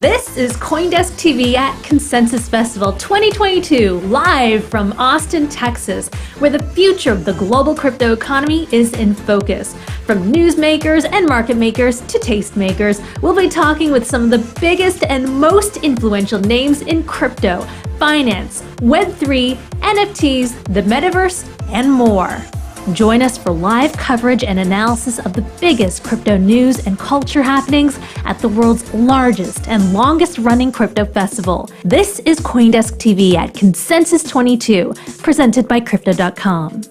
This is CoinDesk TV at Consensus Festival 2022, live from Austin, Texas, where the future of the global crypto economy is in focus. From newsmakers and market makers to tastemakers, we'll be talking with some of the biggest and most influential names in crypto, finance, Web3, NFTs, the metaverse, and more. Join us for live coverage and analysis of the biggest crypto news and culture happenings at the world's largest and longest running crypto festival. This is CoinDesk TV at Consensus 22, presented by Crypto.com.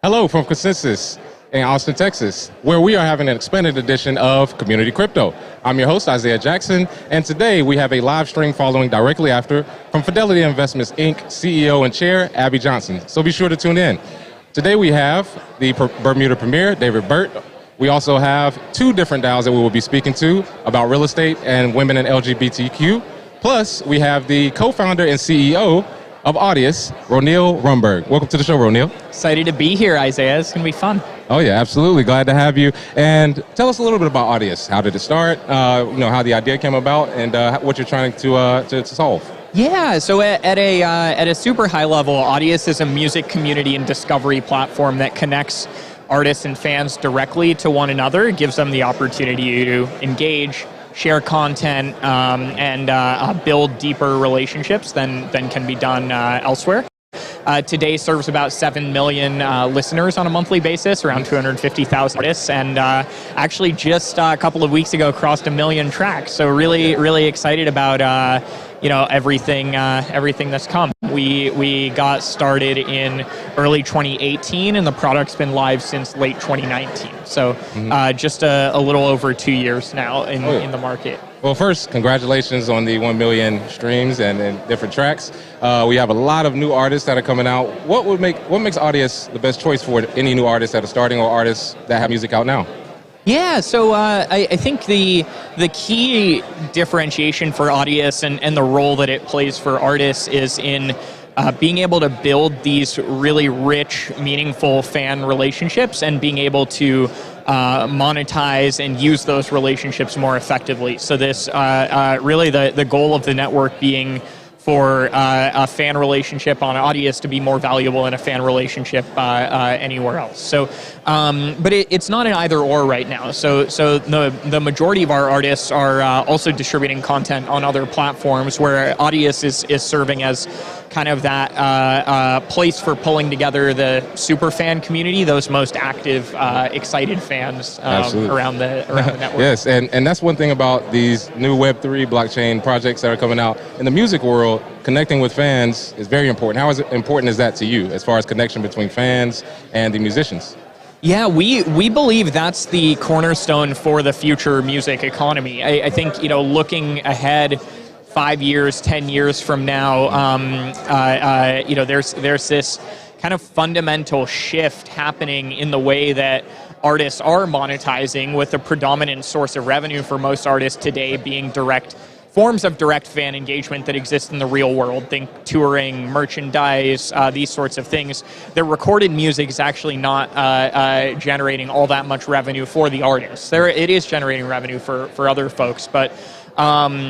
Hello from Consensus in Austin, Texas, where we are having an expanded edition of Community Crypto. I'm your host, Isaiah Jackson, and today we have a live stream following directly after from Fidelity Investments, Inc. CEO and Chair, Abby Johnson. So be sure to tune in. Today we have the Bermuda Premier, David Burt. We also have two different DAOs that we will be speaking to about real estate and women and LGBTQ. Plus, we have the co-founder and CEO of Audius, Roneil Rumburg. Welcome to the show, Roneil. Excited to be here, Isaiah. It's going to be fun. Oh yeah, absolutely. Glad to have you. And tell us a little bit about Audius. How did it start? How the idea came about, and what you're trying to solve. Yeah, so at a super high level, Audius is a music community and discovery platform that connects artists and fans directly to one another. It gives them the opportunity to engage, share content, and build deeper relationships than can be done elsewhere. Today serves about 7 million listeners on a monthly basis, around 250,000 artists, and actually just a couple of weeks ago crossed 1 million tracks. So really excited about everything that's come. We got started in early 2018, and the product's been live since late 2019. So just a little over 2 years now in the market. Well, first, congratulations on the 1 million streams and different tracks. We have a lot of new artists that are coming out. What makes Audius the best choice for any new artists that are starting or artists that have music out now? Yeah, so I think the key differentiation for Audius and the role that it plays for artists is in being able to build these really rich, meaningful fan relationships and being able to monetize and use those relationships more effectively. So this really the goal of the network being for a fan relationship on Audius to be more valuable than a fan relationship anywhere else. So, but it's not an either or right now. So the majority of our artists are also distributing content on other platforms, where Audius is serving as kind of that place for pulling together the super fan community, those most active, excited fans around the network. Yes, and that's one thing about these new Web3 blockchain projects that are coming out in the music world. Connecting with fans is very important. How important is that to you as far as connection between fans and the musicians? Yeah, we believe that's the cornerstone for the future music economy. I think, looking ahead 5 years, 10 years from now, there's this kind of fundamental shift happening in the way that artists are monetizing, with the predominant source of revenue for most artists today being forms of direct fan engagement that exist in the real world. Think touring, merchandise, these sorts of things. The recorded music is actually not generating all that much revenue for the artists. It is generating revenue for other folks, but where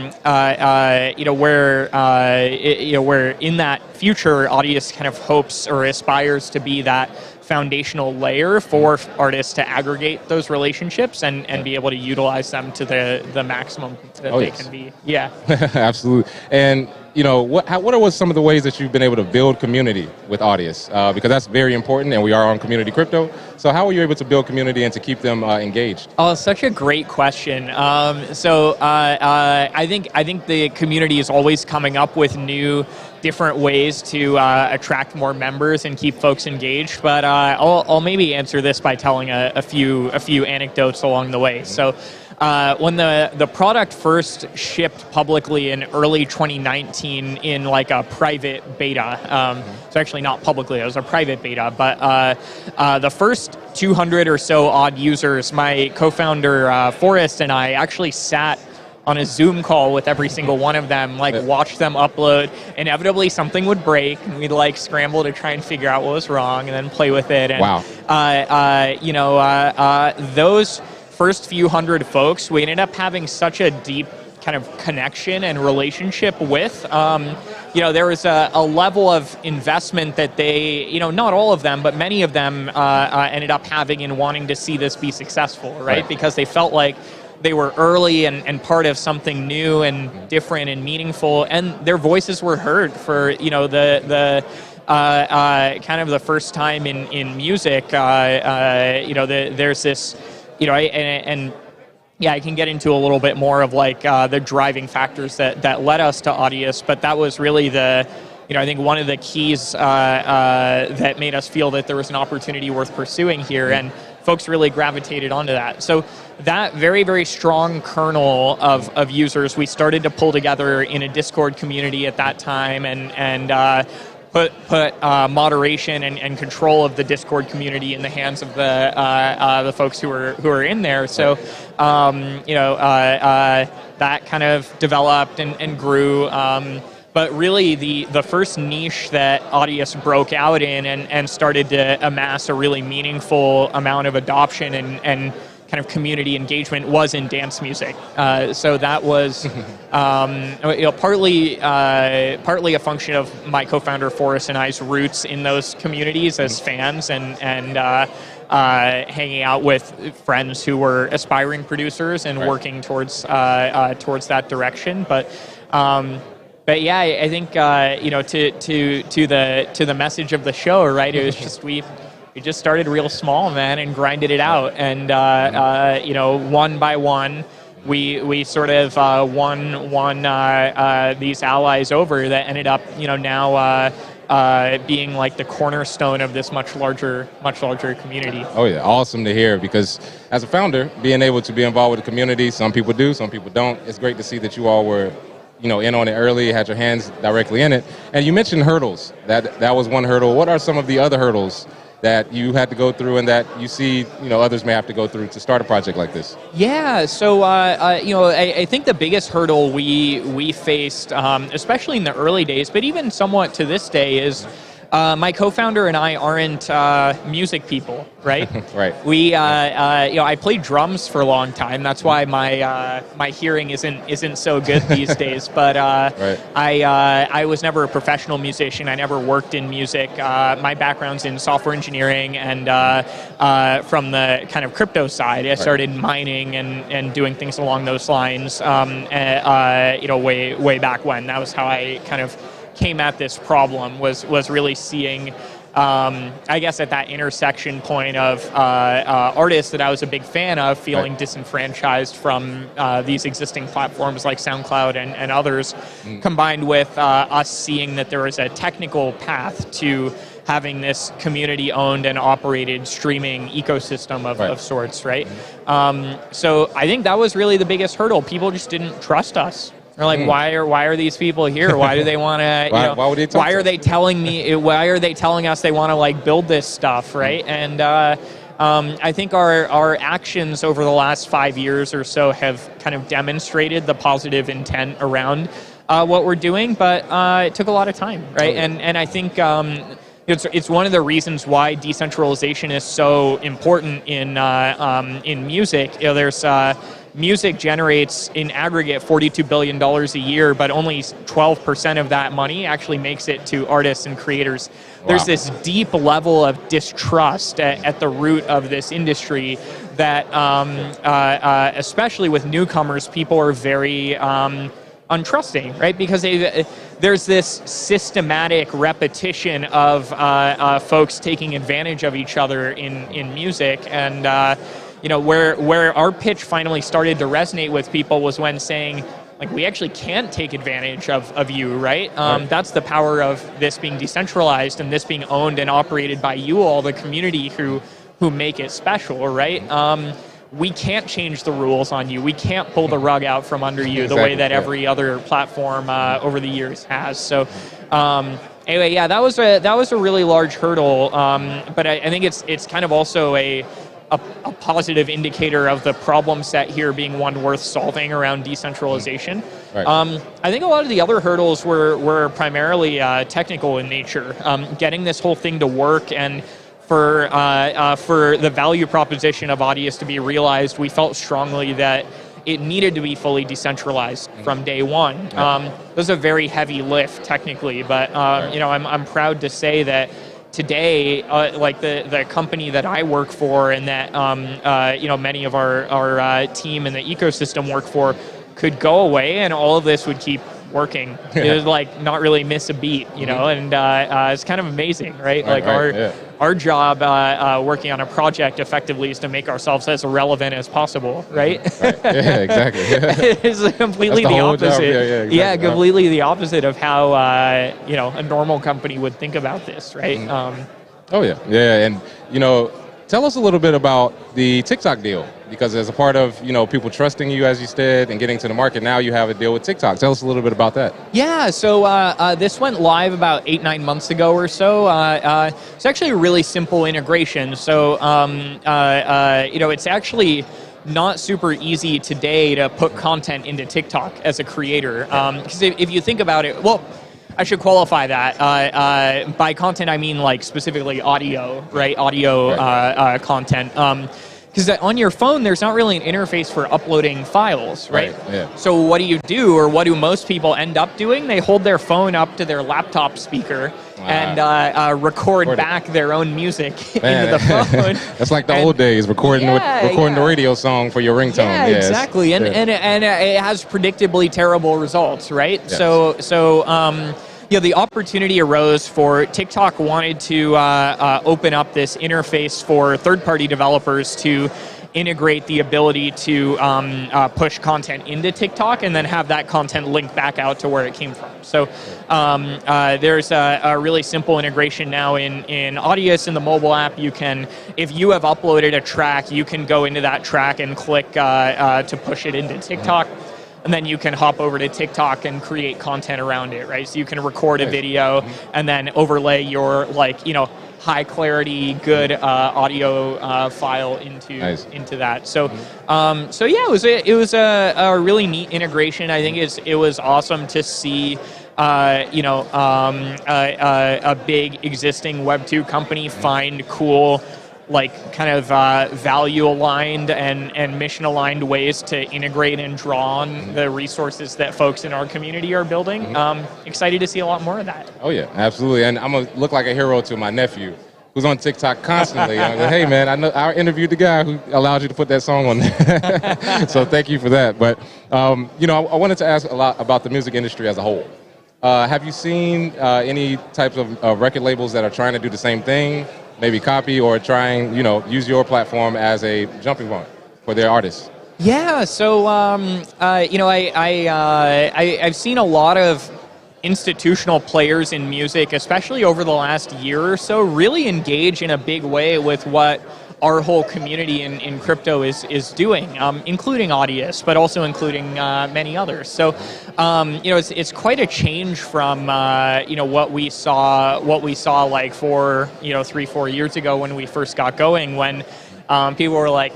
in that future, Audius kind of hopes or aspires to be that foundational layer for artists to aggregate those relationships and be able to utilize them to the maximum that they can be. Yeah. Absolutely. And what are some of the ways that you've been able to build community with Audius? Because that's very important, and we are on Community Crypto. So how are you able to build community and to keep them engaged? Oh, such a great question. I think the community is always coming up with new, different ways to attract more members and keep folks engaged. But I'll maybe answer this by telling a few anecdotes along the way. So when the product first shipped publicly in early 2019 in like a private beta, it's actually not publicly, it was a private beta, but the first 200 or so odd users, my co-founder Forrest and I actually sat a Zoom call with every single one of them, like watch them upload. Inevitably something would break and we'd like scramble to try and figure out what was wrong and then play with it. And, those first few hundred folks, we ended up having such a deep kind of connection and relationship with. There was a level of investment that they, not all of them, but many of them ended up having in wanting to see this be successful, right? Because they felt like they were early and part of something new and different and meaningful, and their voices were heard for, the kind of the first time in music. There's this, yeah, I can get into a little bit more of like the driving factors that led us to Audius, but that was really I think one of the keys that made us feel that there was an opportunity worth pursuing here, and folks really gravitated onto that. So that very, very strong kernel of users, we started to pull together in a Discord community at that time, and put moderation and control of the Discord community in the hands of the folks who are in there. So that kind of developed and grew. But really, the first niche that Audius broke out in and started to amass a really meaningful amount of adoption and kind of community engagement was in dance music. So that was partly a function of my co-founder Forrest and I's roots in those communities as fans and hanging out with friends who were aspiring producers and working towards that direction. But yeah, I think to the message of the show, right? It was just we just started real small, man, and grinded it out, and one by one, we sort of won these allies over that ended up now being like the cornerstone of this much larger community. Oh yeah, awesome to hear, because as a founder, being able to be involved with the community, some people do, some people don't. It's great to see that you all were in on it early, had your hands directly in it. And you mentioned hurdles. That was one hurdle. What are some of the other hurdles that you had to go through and that you see, others may have to go through to start a project like this? Yeah, so, I think the biggest hurdle we faced, especially in the early days, but even somewhat to this day, is my co-founder and I aren't music people, right? Right. We, I played drums for a long time. That's why my hearing isn't so good these days. But I was never a professional musician. I never worked in music. My background's in software engineering, and from the kind of crypto side, I started mining and doing things along those lines. Way back when. That was how I kind of came at this problem, was really seeing, I guess, at that intersection point of artists that I was a big fan of feeling disenfranchised from these existing platforms like SoundCloud and others, combined with us seeing that there was a technical path to having this community-owned and operated streaming ecosystem of sorts, right? So I think that was really the biggest hurdle. People just didn't trust us. They're like, why are these people here? Why do they want to? Why are they telling me? Why are they telling us they want to like build this stuff, right? And I think our actions over the last 5 years or so have kind of demonstrated the positive intent around what we're doing, but it took a lot of time, right? And I think it's one of the reasons why decentralization is so important in music. There's music generates in aggregate $42 billion a year, but only 12% of that money actually makes it to artists and creators. Wow. There's this deep level of distrust at the root of this industry that, especially with newcomers, people are very untrusting, right? Because there's this systematic repetition of folks taking advantage of each other in music, and where our pitch finally started to resonate with people was when saying, like, we actually can't take advantage of you, right? That's the power of this being decentralized and this being owned and operated by you all, the community who make it special, right? We can't change the rules on you. We can't pull the rug out from under you the way that every other platform over the years has. So anyway, yeah, that was a really large hurdle. But I think it's kind of also a positive indicator of the problem set here being one worth solving around decentralization. Right. I think a lot of the other hurdles were primarily technical in nature. Getting this whole thing to work, and for the value proposition of Audius to be realized, we felt strongly that it needed to be fully decentralized from day one. It was a very heavy lift technically, but I'm proud to say that today, like the company that I work for and that many of our team and the ecosystem work for could go away and all of this would keep working. It was like not really miss a beat, and it's kind of amazing, right? Our job working on a project effectively is to make ourselves as relevant as possible, right? Right. Yeah, exactly. It's completely the opposite. Yeah, exactly. Completely the opposite of how a normal company would think about this, right? And tell us a little bit about the TikTok deal, because as a part of people trusting you, as you said, and getting to the market, now you have a deal with TikTok. Tell us a little bit about that. Yeah, so this went live about 8-9 months ago or so. It's actually a really simple integration. So it's actually not super easy today to put content into TikTok as a creator. Because if you think about it, well, I should qualify that. By content, I mean like specifically audio, right? Audio content. Because on your phone, there's not really an interface for uploading files, right? Yeah. So what do you do, or what do most people end up doing? They hold their phone up to their laptop speaker and record back their own music into the phone. That's like the old days, recording the radio song for your ringtone. Yeah, exactly. And it has predictably terrible results, right? Yes. So the opportunity arose for TikTok wanted to open up this interface for third-party developers to integrate the ability to push content into TikTok and then have that content link back out to where it came from. So there's a really simple integration now in Audius in the mobile app. You can, if you have uploaded a track, you can go into that track and click to push it into TikTok. And then you can hop over to TikTok and create content around it, right? So you can record a video and then overlay your high clarity, good audio file into that. So it was a really neat integration. I think it was awesome to see a big existing Web2 company find cool, kind of value aligned and mission aligned ways to integrate and draw on the resources that folks in our community are building. Excited to see a lot more of that. Oh yeah, absolutely. And I'm gonna look like a hero to my nephew, who's on TikTok constantly. I'm like, hey man, I interviewed the guy who allowed you to put that song on there. So thank you for that. But I wanted to ask a lot about the music industry as a whole. Have you seen any types of record labels that are trying to do the same thing? Maybe copy or trying, use your platform as a jumping point for their artists? Yeah, so I've seen a lot of institutional players in music, especially over the last year or so, really engage in a big way with what our whole community in crypto is doing, including Audius, but also including many others. So, it's quite a change from what we saw like 3-4 years ago when we first got going, when people were like,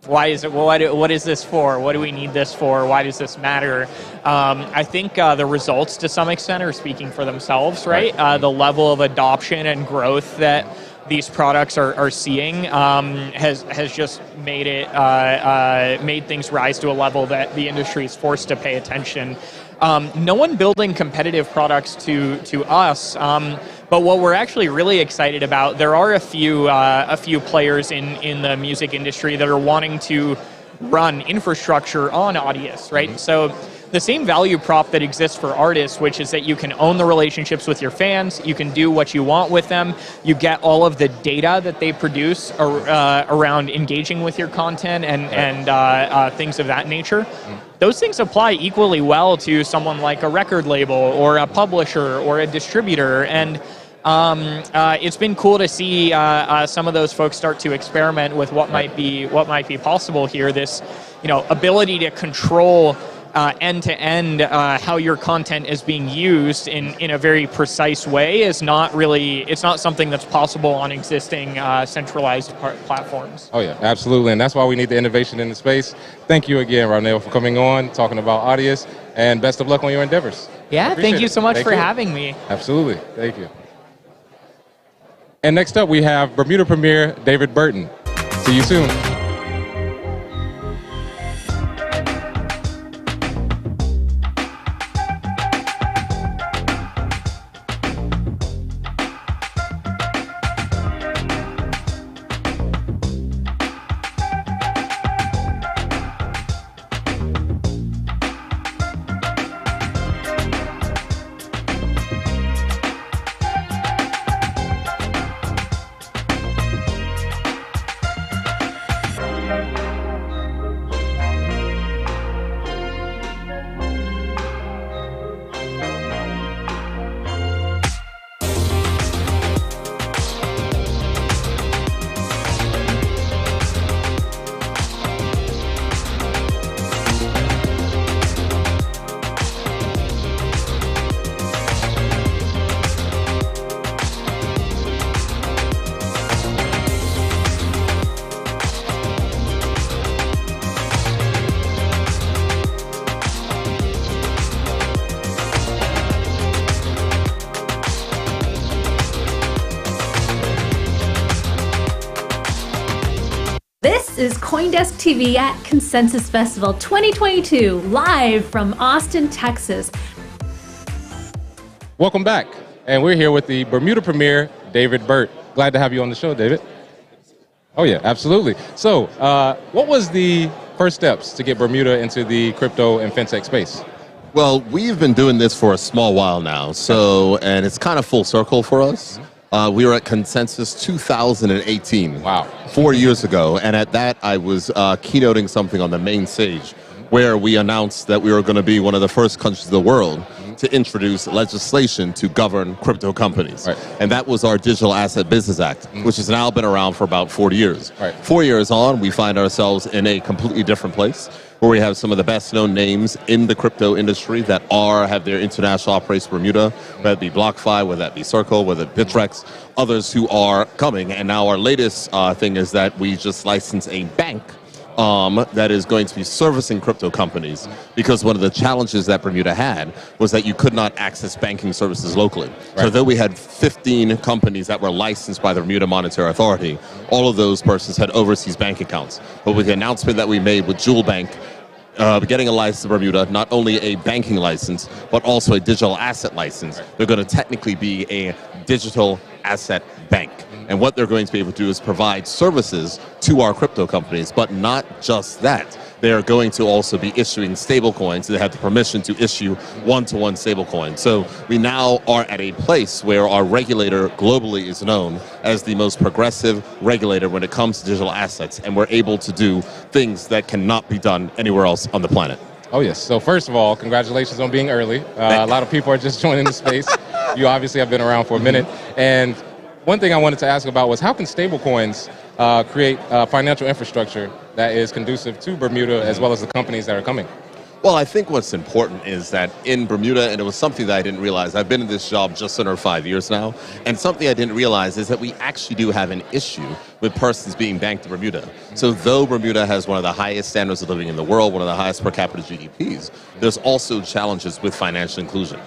what is this for? What do we need this for? Why does this matter? I think the results to some extent are speaking for themselves, right? The level of adoption and growth that these products are seeing has just made things rise to a level that the industry is forced to pay attention. No one building competitive products to us, but what we're actually really excited about, there are a few players in the music industry that are wanting to run infrastructure on Audius, right? So the same value prop that exists for artists, which is that you can own the relationships with your fans, you can do what you want with them, you get all of the data that they produce around engaging with your content and things of that nature. Those things apply equally well to someone like a record label or a publisher or a distributor, and it's been cool to see some of those folks start to experiment with what might be possible here. This, ability to control end-to-end how your content is being used in a very precise way is not something that's possible on existing centralized platforms. Oh yeah, absolutely, and that's why we need the innovation in the space. Thank you again, Roneil, for coming on, talking about Audius, and best of luck on your endeavors. Yeah, thank you so much for having me. Absolutely, thank you. And next up, we have Bermuda Premier David Burton. See you soon. This is CoinDesk TV at Consensus Festival 2022, live from Austin, Texas. Welcome back, and we're here with the Bermuda Premier, David Burt. Glad to have you on the show, David. Oh yeah, absolutely. So, what was the first steps to get Bermuda into the crypto and fintech space? Well, we've been doing this for a small while now, and it's kind of full circle for us. We were at Consensus 2018. Wow. 4 years ago, and at that I was keynoting something on the main stage where we announced that we were going to be one of the first countries in the world to introduce legislation to govern crypto companies. Right. And that was our Digital Asset Business Act, which has now been around for about 40 years. Right. 4 years on, we find ourselves in a completely different place where we have some of the best known names in the crypto industry that have their international operations in Bermuda, whether it be BlockFi, whether that be Circle, whether it be Bitrex, others who are coming. And now our latest thing is that we just licensed a bank that is going to be servicing crypto companies, because one of the challenges that Bermuda had was that you could not access banking services locally. Right. So though we had 15 companies that were licensed by the Bermuda Monetary Authority, all of those persons had overseas bank accounts. But with the announcement that we made with Jewel Bank, getting a license in Bermuda, not only a banking license, but also a digital asset license, they're going to technically be a digital asset bank. And what they're going to be able to do is provide services to our crypto companies, but not just that. They are going to also be issuing stablecoins. They have the permission to issue one-to-one stablecoins. So we now are at a place where our regulator globally is known as the most progressive regulator when it comes to digital assets, and we're able to do things that cannot be done anywhere else on the planet. Oh yes, so first of all, congratulations on being early. A lot of people are just joining the space. You obviously have been around for a minute. And one thing I wanted to ask about was, how can stablecoins create financial infrastructure that is conducive to Bermuda as well as the companies that are coming? Well, I think what's important is that in Bermuda, and it was something that I didn't realize, I've been in this job just under 5 years now, and something I didn't realize is that we actually do have an issue with persons being banked in Bermuda. So though Bermuda has one of the highest standards of living in the world, one of the highest per capita GDPs, there's also challenges with financial inclusion.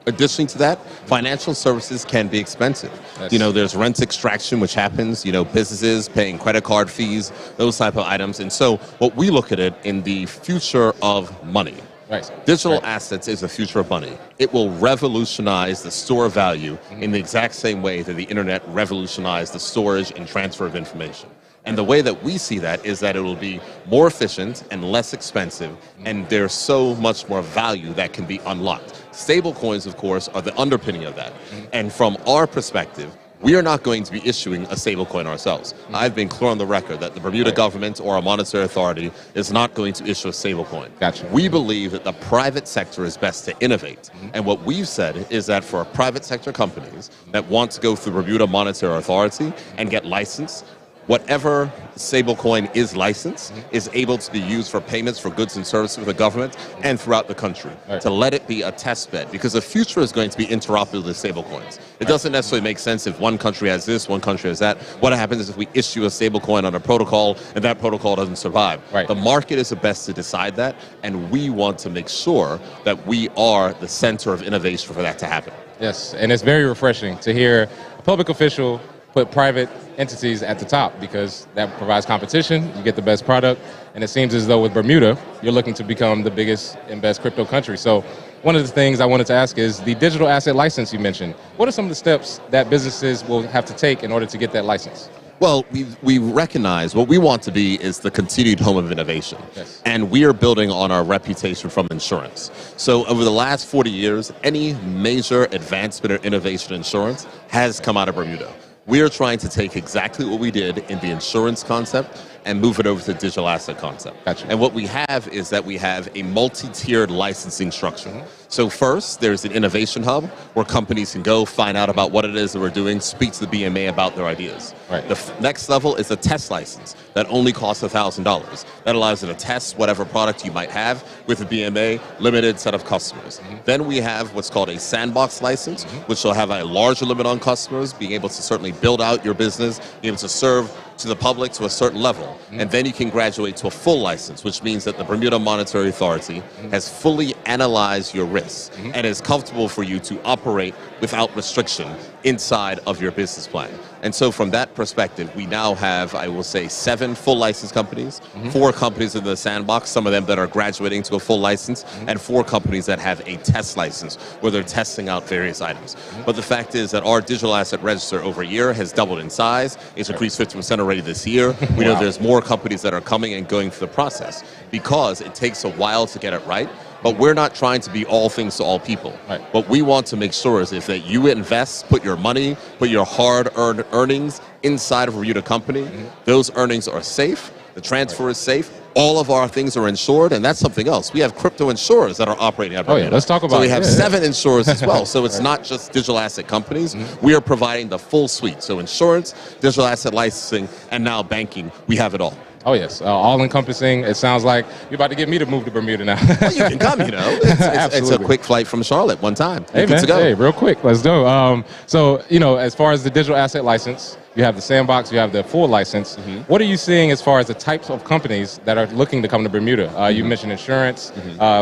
Additionally to that, financial services can be expensive. Yes. You know, there's rent extraction, which happens, businesses paying credit card fees, those type of items. And so what we look at it in the future of money. Right. Digital assets is the future of money. It will revolutionize the store of value in the exact same way that the internet revolutionized the storage and transfer of information. And the way that we see that is that it will be more efficient and less expensive, and there's so much more value that can be unlocked. Stablecoins, of course, are the underpinning of that. And from our perspective, we are not going to be issuing a stablecoin ourselves. I've been clear on the record that the Bermuda government or a monetary authority is not going to issue a stablecoin. Gotcha. We believe that the private sector is best to innovate. And what we've said is that for private sector companies that want to go through Bermuda Monetary Authority and get licensed, whatever stablecoin is licensed is able to be used for payments for goods and services with the government and throughout the country, to let it be a test bed, because the future is going to be interoperable with stablecoins. It doesn't necessarily make sense if one country has this, one country has that. What happens is if we issue a stablecoin on a protocol and that protocol doesn't survive. The market is the best to decide that, and we want to make sure that we are the center of innovation for that to happen. Yes, and it's very refreshing to hear a public official put private entities at the top, because that provides competition, you get the best product, and it seems as though with Bermuda, you're looking to become the biggest and best crypto country. So one of the things I wanted to ask is the digital asset license you mentioned. What are some of the steps that businesses will have to take in order to get that license? Well, we recognize what we want to be is the continued home of innovation. Yes. And we are building on our reputation from insurance. So over the last 40 years, any major advancement or innovation in insurance has come out of Bermuda. We are trying to take exactly what we did in the insurance concept and move it over to the digital asset concept. Gotcha. And what we have is that we have a multi-tiered licensing structure. So first, there's an innovation hub where companies can go find out about what it is that we're doing, speak to the BMA about their ideas. The next level is a test license that only costs $1,000. That allows you to test whatever product you might have with a BMA, limited set of customers. Then we have what's called a sandbox license, which will have a larger limit on customers, being able to certainly build out your business, be able to serve to the public to a certain level. And then you can graduate to a full license, which means that the Bermuda Monetary Authority has fully analyzed your risks and is comfortable for you to operate without restriction inside of your business plan. And so from that perspective, we now have, I will say, 7 full license companies, 4 companies in the sandbox, some of them that are graduating to a full license, and 4 companies that have a test license where they're testing out various items. But the fact is that our digital asset register over a year has doubled in size. It's increased 50% already this year. We know there's more companies that are coming and going through the process because it takes a while to get it right. But we're not trying to be all things to all people. What we want to make sure is that you invest, put your money, put your hard-earned earnings inside of a Bermuda company. Those earnings are safe. The transfer is safe. All of our things are insured, and that's something else. We have crypto insurers that are operating out of Bermuda. Let's talk about it. So we have 7 insurers as well. So it's not just digital asset companies. We are providing the full suite. So insurance, digital asset licensing, and now banking. We have it all. Oh yes, all-encompassing. It sounds like you're about to get me to move to Bermuda now. Well, you can come, you know. It's a quick flight from Charlotte one time. Hey man, hey, real quick, let's go. So, you know, as far as the digital asset license, you have the sandbox, you have the full license. What are you seeing as far as the types of companies that are looking to come to Bermuda? You mentioned insurance,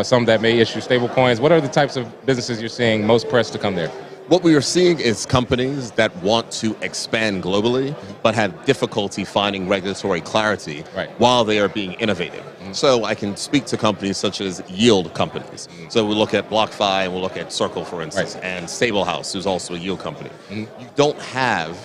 some that may issue stable coins. What are the types of businesses you're seeing most pressed to come there? What we are seeing is companies that want to expand globally, but have difficulty finding regulatory clarity while they are being innovative. So I can speak to companies such as yield companies. So we look at BlockFi and we'll look at Circle, for instance, and Stablehouse, who's also a yield company. You don't have,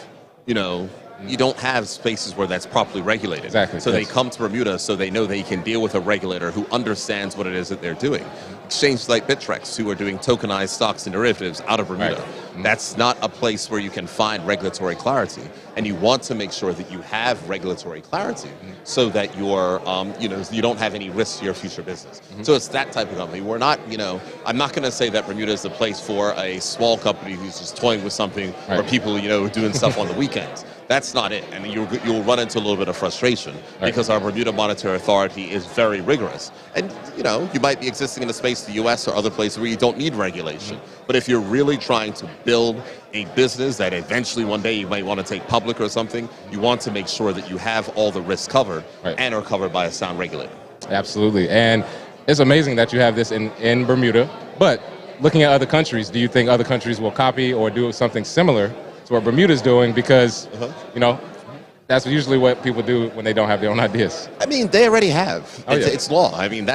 you don't have spaces where that's properly regulated. So they come to Bermuda so they know they can deal with a regulator who understands what it is that they're doing. Exchanges like Bittrex, who are doing tokenized stocks and derivatives out of Bermuda. That's not a place where you can find regulatory clarity. And you want to make sure that you have regulatory clarity so that you're, you don't have any risk to your future business. So it's that type of company. We're not, I'm not going to say that Bermuda is the place for a small company who's just toying with something or people, doing stuff on the weekends. That's not it. I mean, you'll run into a little bit of frustration because our Bermuda Monetary Authority is very rigorous. And, you might be existing in a space, the US or other places where you don't need regulation. But if you're really trying to build a business that eventually one day you might want to take public or something, you want to make sure that you have all the risks covered and are covered by a sound regulator. Absolutely. And it's amazing that you have this in Bermuda. But looking at other countries, do you think other countries will copy or do something similar to what Bermuda's doing? Because, that's usually what people do when they don't have their own ideas. I mean, they already have. It's law. I mean,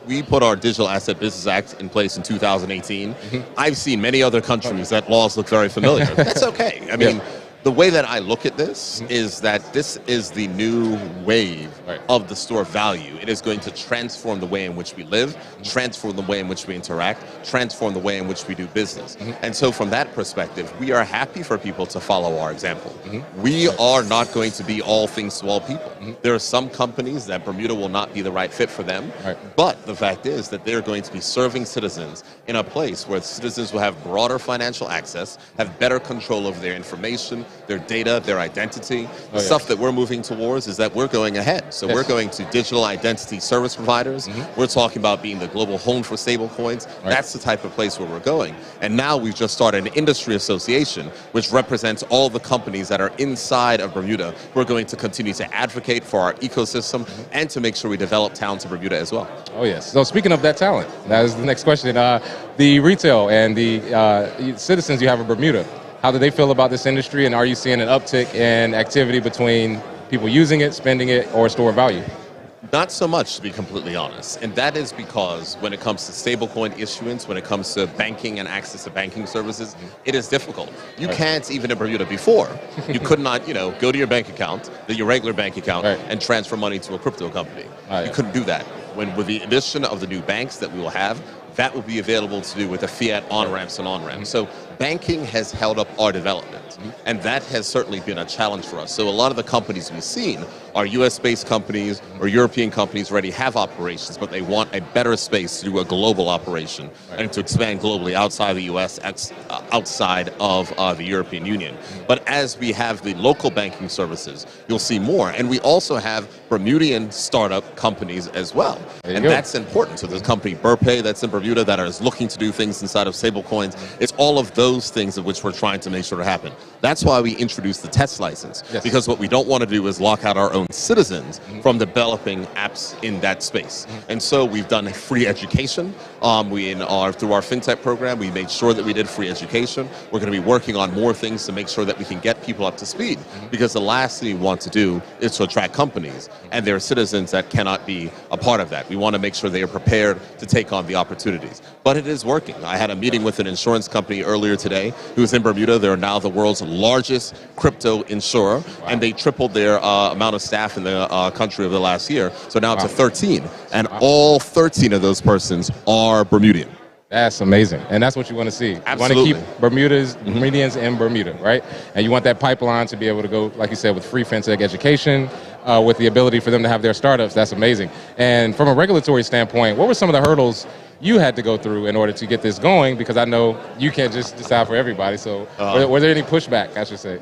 we put our Digital Asset Business Act in place in 2018. I've seen many other countries that laws look very familiar. That's okay. I mean, the way that I look at this is that this is the new wave of the store value. It is going to transform the way in which we live, transform the way in which we interact, transform the way in which we do business. And so from that perspective, we are happy for people to follow our example. We are not going to be all things to all people. There are some companies that Bermuda will not be the right fit for them, but the fact is that they're going to be serving citizens in a place where citizens will have broader financial access, have better control over their information, their data, their identity. The stuff that we're moving towards is that we're going ahead. So we're going to digital identity service providers. We're talking about being the global home for stablecoins. That's the type of place where we're going. And now we've just started an industry association which represents all the companies that are inside of Bermuda. We're going to continue to advocate for our ecosystem and to make sure we develop talent in Bermuda as well. Oh yes. So speaking of that talent, that is the next question. The retail and the citizens you have in Bermuda, how do they feel about this industry, and are you seeing an uptick in activity between people using it, spending it, or store value? Not so much, to be completely honest. And that is because when it comes to stablecoin issuance, when it comes to banking and access to banking services, it is difficult. You can't, even in Bermuda before, you could not, go to your bank account, your regular bank account, and transfer money to a crypto company. You couldn't do that. With the addition of the new banks that we will have, that will be available to do with the fiat on-ramps and on-ramps. So banking has held up our development, and that has certainly been a challenge for us. So a lot of the companies we've seen are US-based companies or European companies already have operations, but they want a better space to do a global operation and to expand globally outside the US, outside of the European Union. But as we have the local banking services, you'll see more. And we also have Bermudian startup companies as well. And that's important. So there's a company, Burpay, that's in Bermuda that is looking to do things inside of stablecoins. It's all of those things of which we're trying to make sure to happen. That's why we introduced the test license, because what we don't want to do is lock out our own citizens from developing apps in that space. And so we've done free education. Through our fintech program, we made sure that we did free education. We're going to be working on more things to make sure that we can get people up to speed, because the last thing we want to do is to attract companies, and there are citizens that cannot be a part of that. We want to make sure they are prepared to take on the opportunities. But it is working. I had a meeting with an insurance company earlier today who's in Bermuda. They're now the world's largest crypto insurer, and they tripled their amount of staff in the country over the last year. So now it's to 13, and all 13 of those persons are Bermudian. That's amazing, and that's what you want to see. Absolutely. You want to keep Bermudians in Bermuda, right? And you want that pipeline to be able to go, like you said, with free fintech education, with the ability for them to have their startups. That's amazing. And from a regulatory standpoint, what were some of the hurdles you had to go through in order to get this going? Because I know you can't just decide for everybody. So were there any pushback, I should say?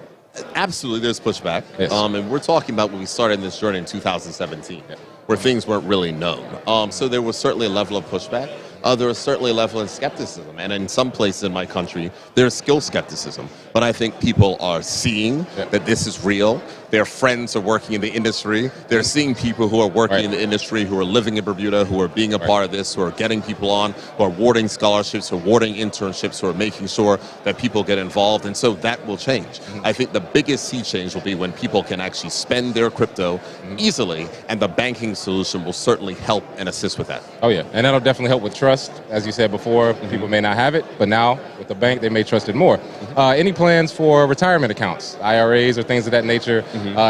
Absolutely, there's pushback. Yes. And we're talking about when we started this journey in 2017, where things weren't really known. So there was certainly a level of pushback. There was certainly a level of skepticism. And in some places in my country, there's still skepticism. But I think people are seeing that this is real. Their friends are working in the industry. They're seeing people who are working in the industry, who are living in Bermuda, who are being a part of this, who are getting people on, who are awarding scholarships, who are awarding internships, who are making sure that people get involved. And so that will change. I think the biggest sea change will be when people can actually spend their crypto easily, and the banking solution will certainly help and assist with that. Oh yeah, and that'll definitely help with trust. As you said before, people may not have it, but now with the bank, they may trust it more. Any plans for retirement accounts, IRAs or things of that nature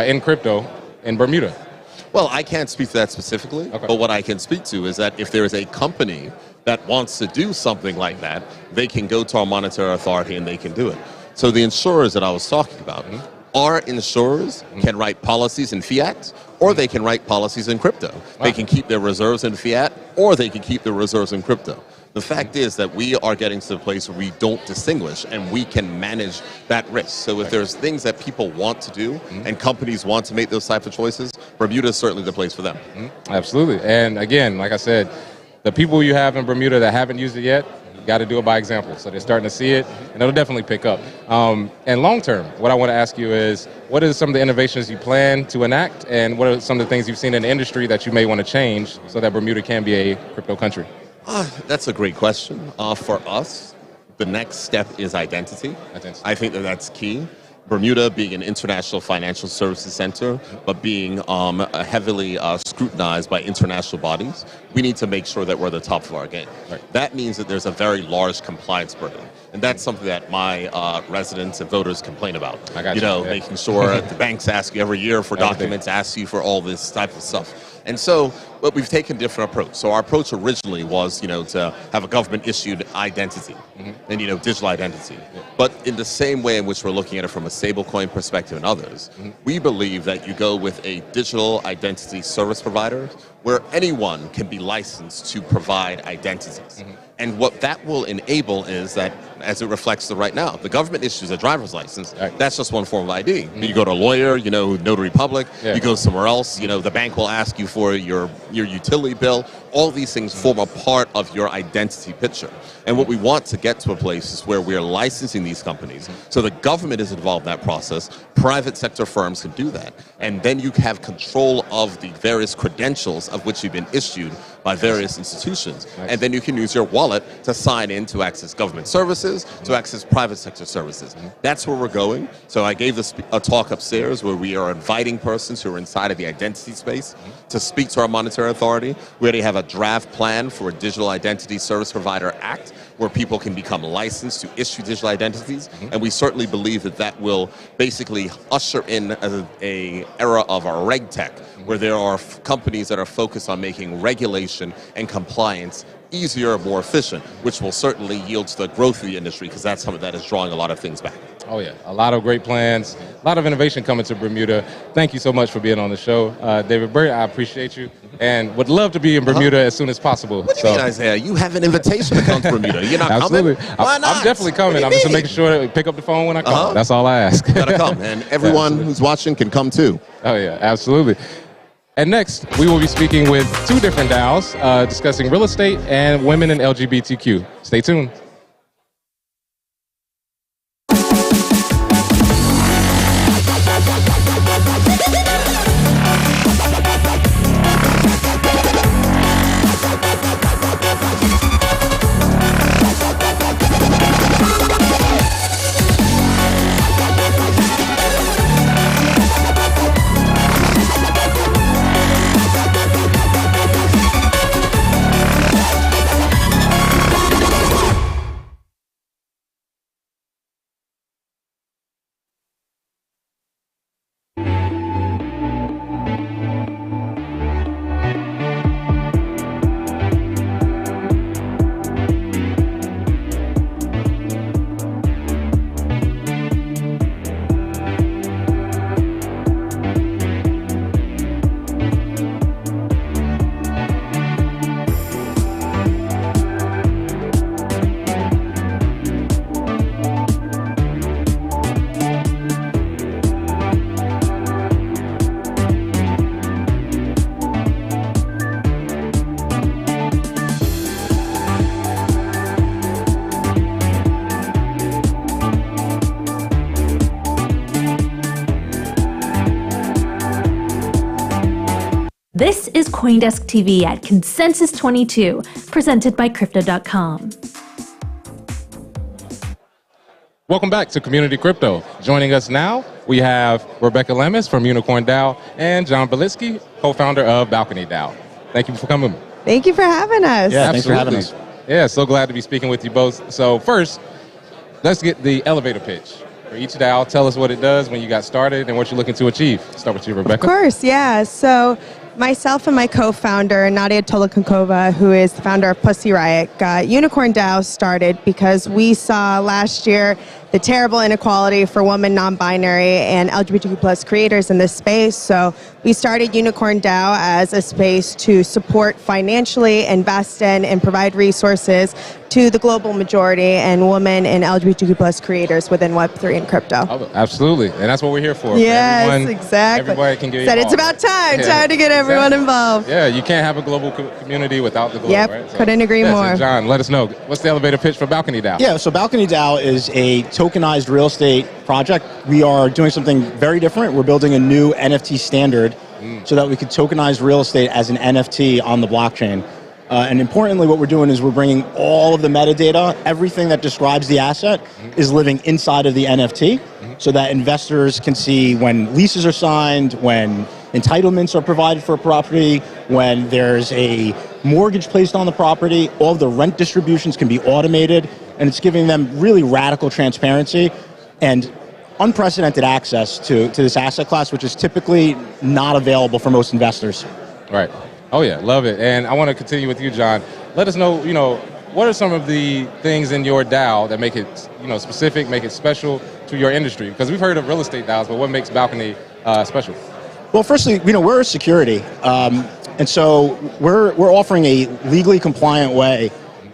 in crypto in Bermuda? Well, I can't speak to that specifically, but what I can speak to is that if there is a company that wants to do something like that, they can go to our monetary authority and they can do it. So the insurers that I was talking about, our insurers can write policies in fiat, or they can write policies in crypto. They can keep their reserves in fiat, or they can keep their reserves in crypto. The fact is that we are getting to the place where we don't distinguish, and we can manage that risk. So if there's things that people want to do and companies want to make those type of choices, Bermuda is certainly the place for them. Absolutely. And again, like I said, the people you have in Bermuda that haven't used it yet, you got to do it by example. So they're starting to see it, and it'll definitely pick up. And long term, what I want to ask you is, what are some of the innovations you plan to enact, and what are some of the things you've seen in the industry that you may want to change so that Bermuda can be a crypto country? That's a great question. For us, the next step is identity. I think that that's key. Bermuda being an international financial services center, but being heavily scrutinized by international bodies, we need to make sure that we're at the top of our game. That means that there's a very large compliance burden. And that's something that my residents and voters complain about. I got you. Making sure the banks ask you every year for documents, ask you for all this type of stuff. And so, but we've taken a different approach. So our approach originally was, to have a government-issued identity, and digital identity. But in the same way in which we're looking at it from a stablecoin perspective and others, we believe that you go with a digital identity service provider where anyone can be licensed to provide identities. And what that will enable is that, as it reflects the right now, the government issues a driver's license. Right. That's just one form of ID. You go to a lawyer, notary public. You go somewhere else. The bank will ask you for your utility bill. All these things form a part of your identity picture. And what we want to get to a place is where we are licensing these companies. So the government is involved in that process. Private sector firms can do that. And then you have control of the various credentials of which you've been issued by various institutions. And then you can use your wallet to sign in to access government services, to access private sector services. That's where we're going. So I gave a talk upstairs where we are inviting persons who are inside of the identity space to speak to our monetary authority. We already have a draft plan for a Digital Identity Service Provider Act where people can become licensed to issue digital identities. And we certainly believe that that will basically usher in a era of our reg tech, where there are companies that are focused on making regulation and compliance easier, more efficient, which will certainly yield to the growth of the industry, because that's something that is drawing a lot of things back. Oh yeah, a lot of great plans, a lot of innovation coming to Bermuda. Thank you so much for being on the show. David Burt, I appreciate you, and would love to be in Bermuda as soon as possible. What do you mean, Isaiah? You have an invitation to come to Bermuda. You're not Absolutely. coming? Why not? I'm definitely coming. I'm just making sure to pick up the phone when I come. That's all I ask. You gotta come, and everyone who's watching can come too. Oh yeah, absolutely. And next, we will be speaking with two different DAOs, discussing real estate and women in LGBTQ. Stay tuned. This is CoinDesk TV at Consensus 22, presented by Crypto.com. Welcome back to Community Crypto. Joining us now, we have Rebecca Lamis from UnicornDAO and John Belitsky, co-founder of BalconyDAO. Thank you for coming. Thank you for having us. Yeah, thanks for having us. Yeah, so glad to be speaking with you both. So first, let's get the elevator pitch. For each DAO, tell us what it does, when you got started, and what you're looking to achieve. Start with you, Rebecca. Of course, yeah. So myself and my co-founder, Nadia Tolokhankova, who is the founder of Pussy Riot, got UnicornDAO started because we saw last year the terrible inequality for women, non-binary, and LGBTQ plus creators in this space. So we started UnicornDAO as a space to support financially, invest in, and provide resources to the global majority and women and LGBTQ plus creators within Web3 and crypto. Oh, absolutely, and that's what we're here for. Yes, everyone, exactly. Everybody can get Said involved. it's about time. Yeah, Time to get everyone involved. Yeah, you can't have a global community without the global, Yep, right? So, couldn't agree more. So John, let us know. What's the elevator pitch for BalconyDAO? Yeah, so BalconyDAO is a tokenized real estate project. We are doing something very different. We're building a new NFT standard so that we could tokenize real estate as an NFT on the blockchain. And importantly, what we're doing is we're bringing all of the metadata, everything that describes the asset is living inside of the NFT so that investors can see when leases are signed, when entitlements are provided for a property, when there's a mortgage placed on the property, all of the rent distributions can be automated. and it's giving them really radical transparency and unprecedented access to this asset class, which is typically not available for most investors. Right. Oh yeah, love it. And I want to continue with you, John. Let us know, what are some of the things in your DAO that make it, specific, make it special to your industry? Because we've heard of real estate DAOs, but what makes Balcony special? Well, firstly, we're a security, and so we're offering a legally compliant way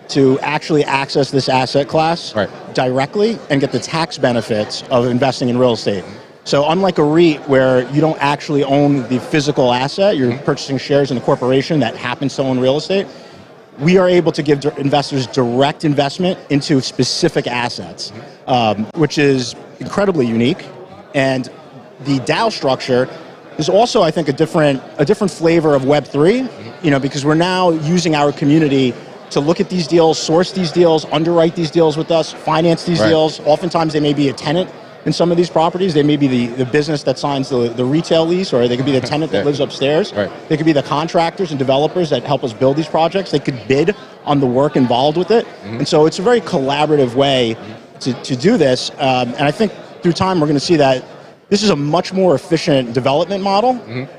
to actually access this asset class directly and get the tax benefits of investing in real estate. So unlike a REIT where you don't actually own the physical asset, you're purchasing shares in a corporation that happens to own real estate, we are able to give investors direct investment into specific assets, which is incredibly unique. And the DAO structure is also, I think, a different flavor of Web3, because we're now using our community to look at these deals, source these deals, underwrite these deals with us, finance these deals. Oftentimes they may be a tenant in some of these properties. They may be the business that signs the retail lease, or they could be the tenant that lives upstairs. They could be the contractors and developers that help us build these projects. They could bid on the work involved with it. And so it's a very collaborative way to do this. And I think through time we're going to see that this is a much more efficient development model.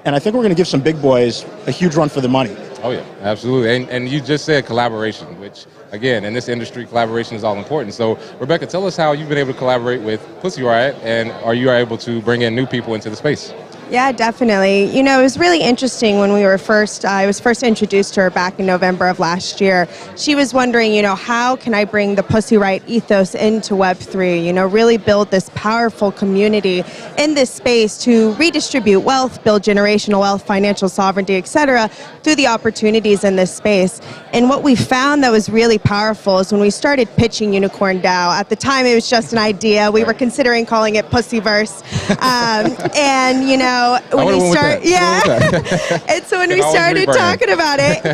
And I think we're going to give some big boys a huge run for the money. Oh yeah, absolutely. And you just said collaboration, which again, in this industry, collaboration is all important. So Rebecca, tell us how you've been able to collaborate with Pussy Riot, and are you able to bring in new people into the space? Yeah, definitely. It was really interesting when I was first introduced to her back in November of last year. She was wondering, how can I bring the Pussy Riot ethos into Web3, really build this powerful community in this space to redistribute wealth, build generational wealth, financial sovereignty, etc., through the opportunities in this space. And what we found that was really powerful is when we started pitching UnicornDAO, at the time it was just an idea. We were considering calling it Pussyverse. And, when we start, and so when we started talking about it,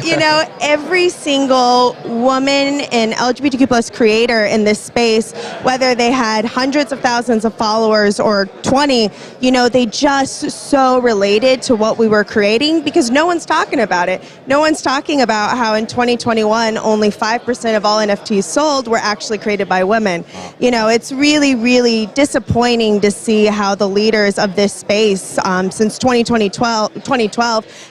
every single woman and LGBTQ plus creator in this space, whether they had hundreds of thousands of followers or 20, they just so related to what we were creating because no one's talking about it. No one's talking about how in 2021, only 5% of all NFTs sold were actually created by women. It's really, really disappointing to see how the leaders of this space since 2012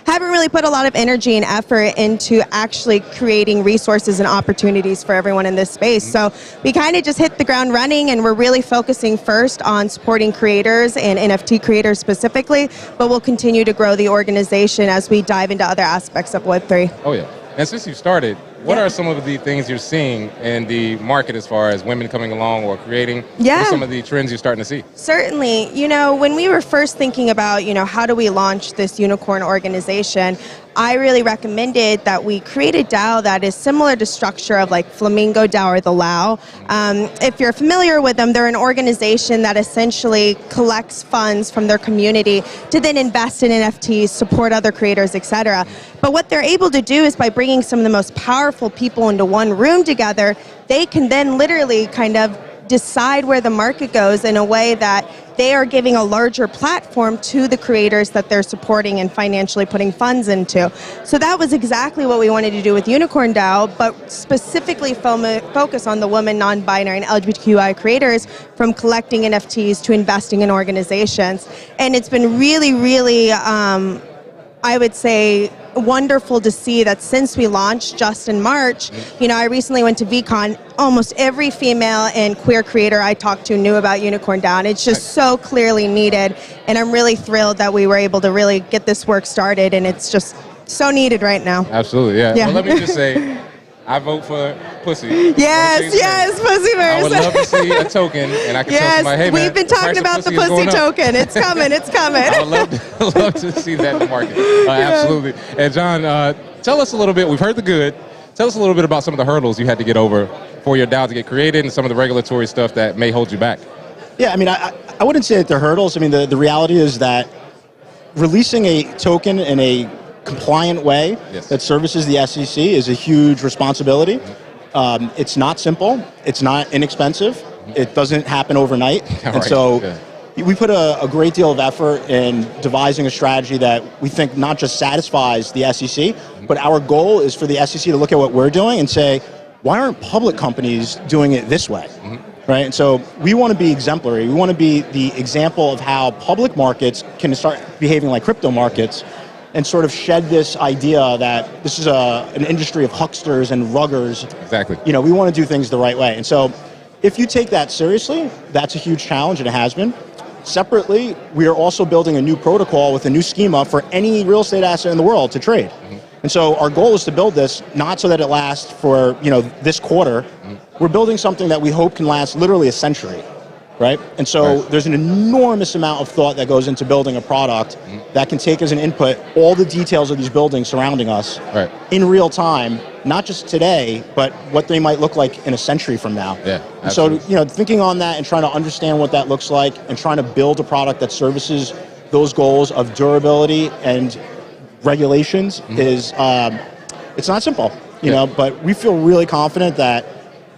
haven't really put a lot of energy and effort into actually creating resources and opportunities for everyone in this space. So we kind of just hit the ground running, and we're really focusing first on supporting creators and NFT creators specifically, but we'll continue to grow the organization as we dive into other aspects of Web3. Oh yeah, and since you started, what are some of the things you're seeing in the market as far as women coming along or creating? What are some of the trends you're starting to see? Certainly. When we were first thinking about, how do we launch this unicorn organization, I really recommended that we create a DAO that is similar to structure of like Flamingo DAO or the LAO. If you're familiar with them, they're an organization that essentially collects funds from their community to then invest in NFTs, support other creators, etc. But what they're able to do is by bringing some of the most powerful people into one room together, they can then literally kind of decide where the market goes in a way that they are giving a larger platform to the creators that they're supporting and financially putting funds into. So that was exactly what we wanted to do with UnicornDAO, but specifically focus on the women, non-binary, and LGBTQI creators from collecting NFTs to investing in organizations. And it's been really, really, I would say, wonderful to see that since we launched just in March, I recently went to VCon, almost every female and queer creator I talked to knew about UnicornDAO, and it's just so clearly needed, and I'm really thrilled that we were able to really get this work started, and it's just so needed right now. Absolutely, yeah. Well, let me just say, I vote for Pussy. Yes, Pussyverse. I would love to see a token, and I can tell somebody, hey man, we've been talking about the Pussy token. It's coming, it's coming. I would love to see that in the market. Absolutely. And John, tell us a little bit, we've heard the good, tell us a little bit about some of the hurdles you had to get over for your DAO to get created and some of the regulatory stuff that may hold you back. Yeah, I wouldn't say that they're hurdles. The reality is that releasing a token in a compliant way that services the SEC is a huge responsibility. It's not simple. It's not inexpensive. It doesn't happen overnight. And so we put a great deal of effort in devising a strategy that we think not just satisfies the SEC, but our goal is for the SEC to look at what we're doing and say, why aren't public companies doing it this way? Right? And so we want to be exemplary. We want to be the example of how public markets can start behaving like crypto markets and sort of shed this idea that this is an industry of hucksters and ruggers. Exactly. You know, we want to do things the right way. And so if you take that seriously, that's a huge challenge, and it has been. Separately, we are also building a new protocol with a new schema for any real estate asset in the world to trade. And so our goal is to build this not so that it lasts for, you know, this quarter. We're building something that we hope can last literally a century, right? And so there's an enormous amount of thought that goes into building a product that can take as an input all the details of these buildings surrounding us in real time, not just today, but what they might look like in a century from now. Yeah, so, you know, thinking on that and trying to understand what that looks like and trying to build a product that services those goals of durability and regulations is, it's not simple, you know, but we feel really confident that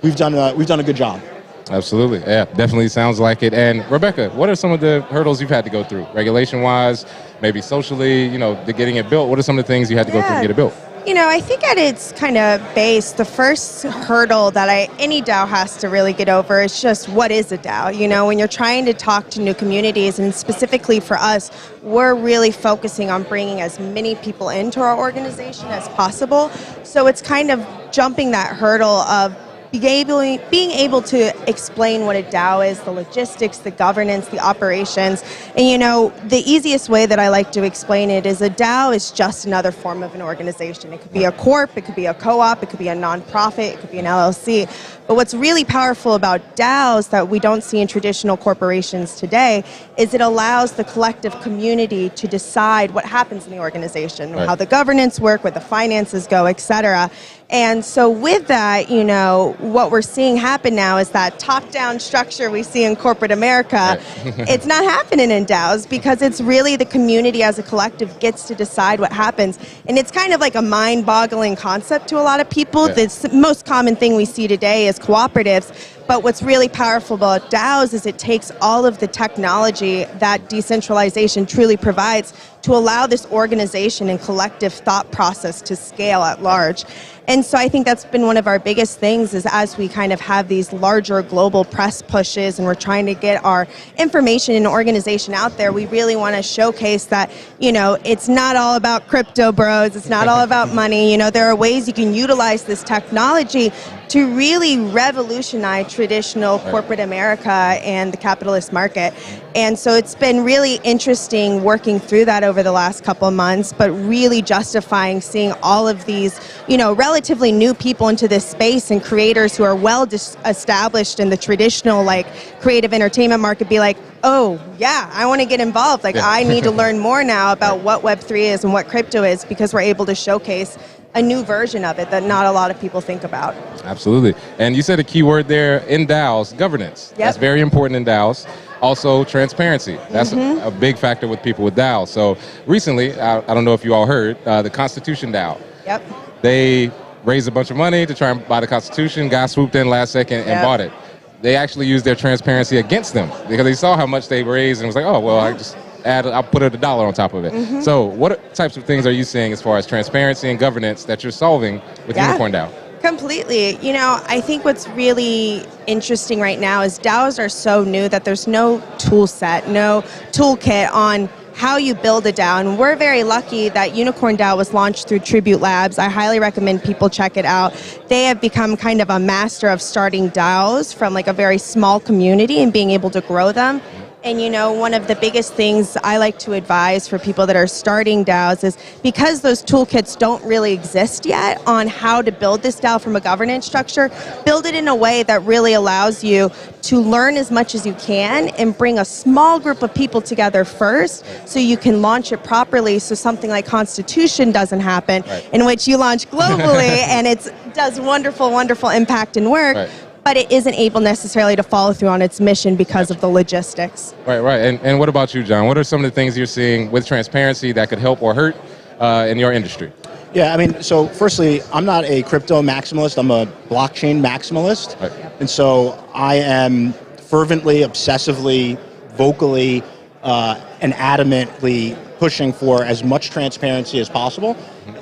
we've done a good job. Absolutely. Yeah, definitely sounds like it. And Rebecca, what are some of the hurdles you've had to go through, regulation-wise, maybe socially, you know, getting it built? What are some of the things you had to go through to get it built? You know, I think at its kind of base, the first hurdle that any DAO has to really get over is just, what is a DAO? You know, when you're trying to talk to new communities, and specifically for us, we're really focusing on bringing as many people into our organization as possible. So it's kind of jumping that hurdle of being able to explain what a DAO is, the logistics, the governance, the operations. And you know, the easiest way that I like to explain it is a DAO is just another form of an organization. It could be a corp, it could be a co-op, it could be a nonprofit, it could be an LLC. But what's really powerful about DAOs that we don't see in traditional corporations today is it allows the collective community to decide what happens in the organization, how the governance work, where the finances go, et cetera. And so with that, you know, what we're seeing happen now is that top-down structure we see in corporate America, it's not happening in DAOs because it's really the community as a collective gets to decide what happens. And it's kind of like a mind-boggling concept to a lot of people. The most common thing we see today is cooperatives. But what's really powerful about DAOs is it takes all of the technology that decentralization truly provides to allow this organization and collective thought process to scale at large. And so I think that's been one of our biggest things is as we kind of have these larger global press pushes and we're trying to get our information and organization out there, we really want to showcase that, you know, it's not all about crypto bros, it's not all about money. You know, there are ways you can utilize this technology to really revolutionize traditional corporate America and the capitalist market. And so it's been really interesting working through that over the last couple of months, but really justifying seeing all of these, you know, relatively new people into this space and creators who are well established in the traditional like creative entertainment market be like, oh yeah, I want to get involved. Like I need to learn more now about what Web3 is and what crypto is because we're able to showcase a new version of it that not a lot of people think about. Absolutely. And you said a key word there in DAOs, governance. That's very important in DAOs. Also, transparency. That's a big factor with people with DAOs. So recently, I don't know if you all heard, the Constitution DAO. They raised a bunch of money to try and buy the Constitution. Guy swooped in last second and bought it. They actually used their transparency against them because they saw how much they raised and was like, oh, well, I'll put $1 on top of it. So what types of things are you seeing as far as transparency and governance that you're solving with UnicornDAO? Completely. You know, I think what's really interesting right now is DAOs are so new that there's no tool set, no toolkit on how you build a DAO. And we're very lucky that UnicornDAO was launched through Tribute Labs. I highly recommend people check it out. They have become kind of a master of starting DAOs from like a very small community and being able to grow them. And you know, one of the biggest things I like to advise for people that are starting DAOs is because those toolkits don't really exist yet on how to build this DAO from a governance structure, build it in a way that really allows you to learn as much as you can and bring a small group of people together first so you can launch it properly so something like Constitution doesn't happen, in which you launch globally and it does wonderful, wonderful impact and work. But it isn't able necessarily to follow through on its mission because of the logistics. Right. And what about you, John? What are some of the things you're seeing with transparency that could help or hurt in your industry? Yeah, I mean, so firstly, I'm not a crypto maximalist, I'm a blockchain maximalist. And so I am fervently, obsessively, vocally, and adamantly pushing for as much transparency as possible.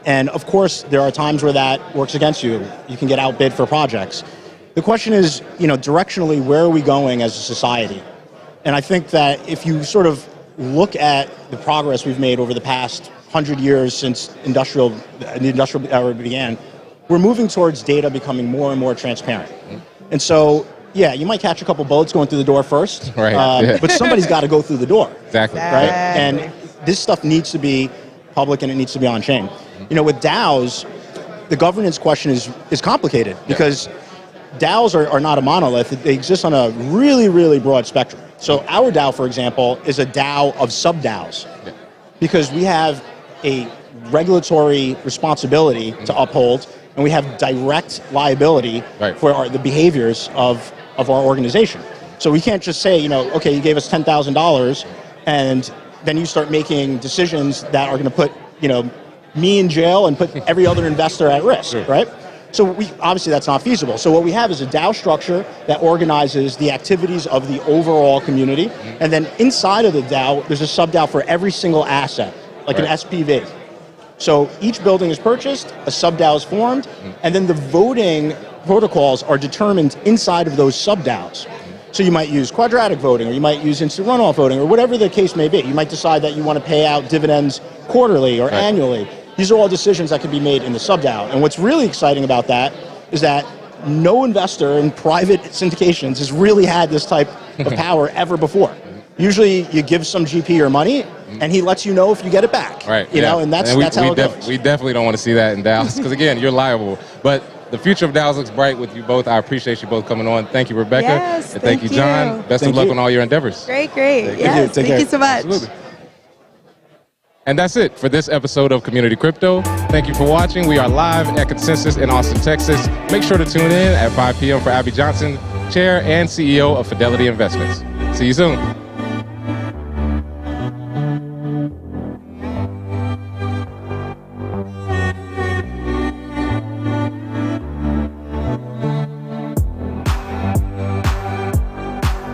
And of course, there are times where that works against you. You can get outbid for projects. The question is, directionally, where are we going as a society? And I think that if you sort of look at the progress we've made over the past 100 years since the industrial era began, we're moving towards data becoming more and more transparent. And so, yeah, you might catch a couple bullets going through the door first, right. But somebody's got to go through the door. Exactly. Right? And this stuff needs to be public and it needs to be on chain. With DAOs, the governance question is complicated because DAOs are not a monolith. They exist on a really, really broad spectrum. So our DAO, for example, is a DAO of sub-DAOs because we have a regulatory responsibility to uphold and we have direct liability for the behaviors of our organization. So we can't just say, okay, you gave us $10,000 and then you start making decisions that are going to put, me in jail and put every other investor at risk, right? So obviously that's not feasible. So what we have is a DAO structure that organizes the activities of the overall community. And then inside of the DAO, there's a sub-DAO for every single asset, like an SPV. So each building is purchased, a sub-DAO is formed, and then the voting protocols are determined inside of those sub-DAOs. So you might use quadratic voting, or you might use instant runoff voting, or whatever the case may be. You might decide that you want to pay out dividends quarterly or annually. These are all decisions that can be made in the sub-DAO. And what's really exciting about that is that no investor in private syndications has really had this type of power ever before. Usually you give some GP your money and he lets you know if you get it back. Right. And that's how it goes. We definitely don't want to see that in DAOs because again, you're liable. But the future of DAOs looks bright with you both. I appreciate you both coming on. Thank you, Rebecca. Yes, and thank you, John. Best of luck on all your endeavors. Great. Yes, thank you so much. Absolutely. And that's it for this episode of Community Crypto. Thank you for watching. We are live at Consensus in Austin, Texas. Make sure to tune in at 5 p.m. for Abby Johnson, Chair and CEO of Fidelity Investments. See you soon.